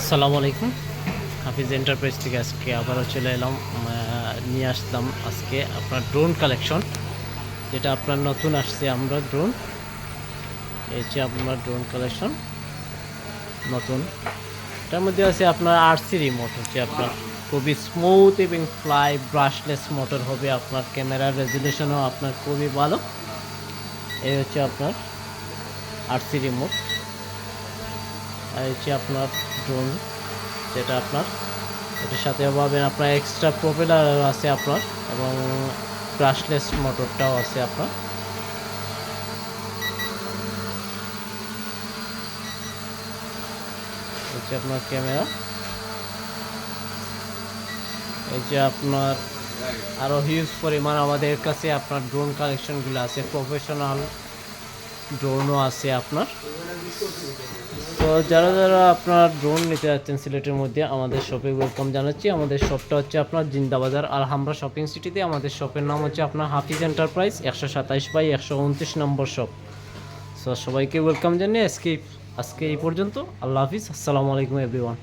আসসালামু আলাইকুম। হাফিজ এন্টারপ্রাইজ থেকে আজকে আবারও চলে এলাম, নিয়ে আসলাম আজকে আপনার ড্রোন কালেকশন, যেটা আপনার নতুন আসছে। আমরা ড্রোন, এই যে আপনার ড্রোন কালেকশন নতুন, এটার মধ্যে আছে আপনার আরসি রিমোট, হচ্ছে আপনার খুবই স্মুথ এবং ফ্লাই ব্রাশলেস মোটর হবে। আপনার ক্যামেরার রেজুলেশনও আপনার খুবই ভালো। এই হচ্ছে আপনার আরসি রিমোট, আর হচ্ছে আপনার ড্রোন, যেটা আপনার এটার সাথে পাবেন আপনার এক্সট্রা প্রপেলার আছে আপনার, এবং ব্রাশলেস মোটরটাও আছে আপনার। এই যে আপনার ক্যামেরা, এই যে আপনার আরও হিউজ পরিমাণ আমাদের কাছে আপনার ড্রোন কালেকশনগুলো আছে, প্রফেশনাল ড্রোনও আছে আপনার। তো যারা যারা আপনার ড্রোন নিতে যাচ্ছেন সিলেটের মধ্যে, আমাদের শপে ওয়েলকাম জানাচ্ছি। আমাদের শপটা হচ্ছে আপনার জিন্দাবাজার আলহামরা শপিং সিটিতে। আমাদের শপের নাম হচ্ছে আপনার হাফিজ এন্টারপ্রাইজ, 127/129 নম্বর শপ। সো সবাইকে ওয়েলকাম জানিয়ে আজকে এই পর্যন্ত। আল্লাহ হাফিজ, আসসালামু আলাইকুম এভরিওয়ান।